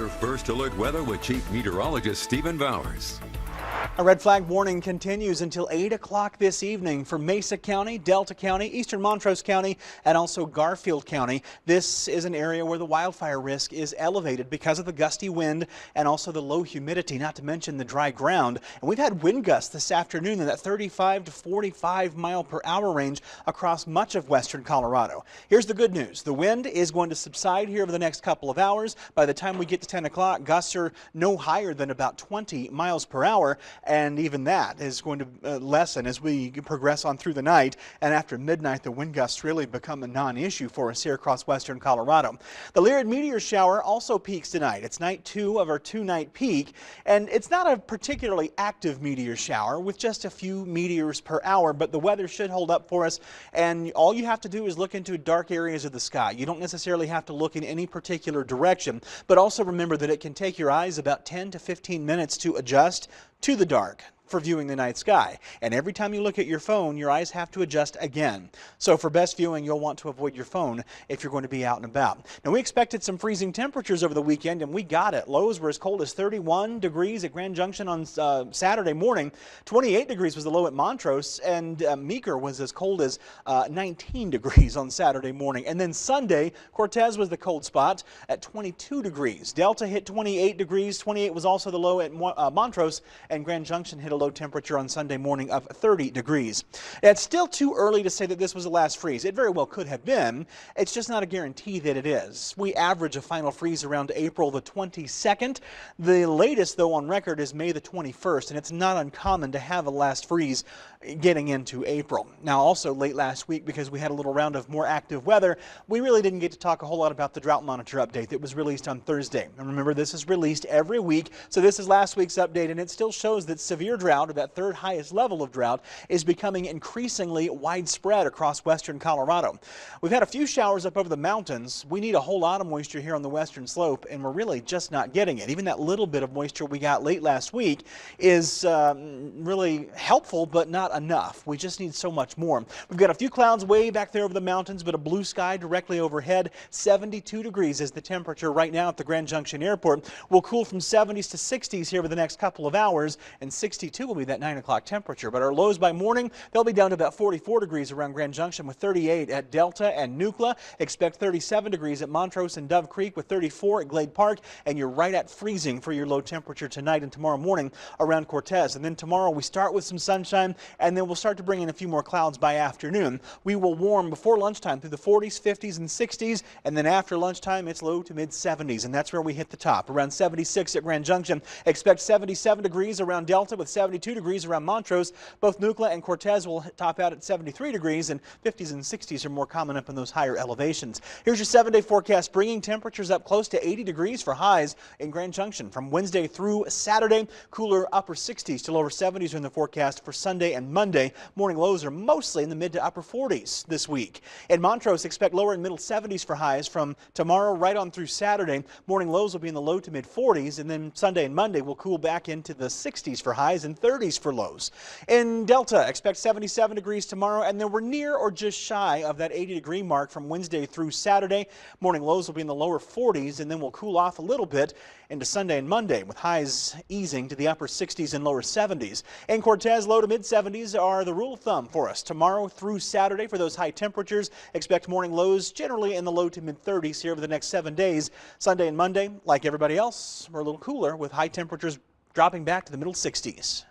your first alert weather with Chief Meteorologist Stephen Bowers. A red flag warning continues until 8 o'clock this evening for Mesa County, Delta County, Eastern Montrose County, and also Garfield County. This is an area where the wildfire risk is elevated because of the gusty wind and also the low humidity, not to mention the dry ground. And we've had wind gusts this afternoon in that 35 to 45 mile per hour range across much of western Colorado. Here's the good news. The wind is going to subside here over the next couple of hours. By the time we get to 10 o'clock, gusts are no higher than about 20 miles per hour. And even that is going to lessen as we progress on through the night. And after midnight, the wind gusts really become a non-issue for us here across western Colorado. The Lyrid Meteor Shower also peaks tonight. It's night 2 of our 2-night peak. And it's not a particularly active meteor shower with just a few meteors per hour, but the weather should hold up for us. And all you have to do is look into dark areas of the sky. You don't necessarily have to look in any particular direction, but also remember that it can take your eyes about 10 to 15 minutes to adjust to the dark for viewing the night sky. And every time you look at your phone, your eyes have to adjust again. So for best viewing, you'll want to avoid your phone if you're going to be out and about. Now, we expected some freezing temperatures over the weekend, and we got it. Lows were as cold as 31 degrees at Grand Junction on Saturday morning. 28 degrees was the low at Montrose, and Meeker was as cold as 19 degrees on Saturday morning. And then Sunday, Cortez was the cold spot at 22 degrees. Delta hit 28 degrees. 28 was also the low at Montrose, and Grand Junction hit a low temperature on Sunday morning of 30 degrees. It's still too early to say that this was the last freeze. It very well could have been. It's just not a guarantee that it is. We average a final freeze around April the 22nd. The latest, though, on record is May the 21st, and it's not uncommon to have a last freeze getting into April. Now, also late last week, because we had a little round of more active weather, we really didn't get to talk a whole lot about the drought monitor update that was released on Thursday. And remember, this is released every week, so this is last week's update, and it still shows that severe drought, or that third highest level of drought, is becoming increasingly widespread across western Colorado. We've had a few showers up over the mountains. We need a whole lot of moisture here on the western slope, and we're really just not getting it. Even that little bit of moisture we got late last week is really helpful, but not enough. We just need so much more. We've got a few clouds way back there over the mountains, but a blue sky directly overhead. 72 degrees is the temperature right now at the Grand Junction Airport. We'll cool from 70s to 60s here over the next couple of hours, and 62 will be that 9 o'clock temperature. But our lows by morning, they'll be down to about 44 degrees around Grand Junction with 38 at Delta and Nucla. Expect 37 degrees at Montrose and Dove Creek with 34 at Glade Park, and you're right at freezing for your low temperature tonight and tomorrow morning around Cortez. And then tomorrow we start with some sunshine, and then we'll start to bring in a few more clouds by afternoon. We will warm before lunchtime through the 40s, 50s, and 60s, and then after lunchtime it's low to mid 70s, and that's where we hit the top. Around 76 at Grand Junction. Expect 77 degrees around Delta with 72 degrees around Montrose. Both Nucla and Cortez will top out at 73 degrees, and 50s and 60s are more common up in those higher elevations. Here's your 7-day forecast, bringing temperatures up close to 80 degrees for highs in Grand Junction from Wednesday through Saturday. Cooler upper 60s to lower 70s are in the forecast for Sunday and Monday. Morning lows are mostly in the mid to upper 40s this week. In Montrose, expect lower and middle 70s for highs from tomorrow right on through Saturday. Morning lows will be in the low to mid 40s, and then Sunday and Monday will cool back into the 60s for highs and 30s for lows. In Delta, expect 77 degrees tomorrow, and then we're near or just shy of that 80-degree mark from Wednesday through Saturday. Morning lows will be in the lower 40s, and then we'll cool off a little bit into Sunday and Monday, with highs easing to the upper 60s and lower 70s. In Cortez, low to mid 70s are the rule of thumb for us tomorrow through Saturday for those high temperatures. Expect morning lows generally in the low to mid 30s here over the next 7 days. Sunday and Monday, like everybody else, we're a little cooler with high temperatures dropping back to the middle 60s.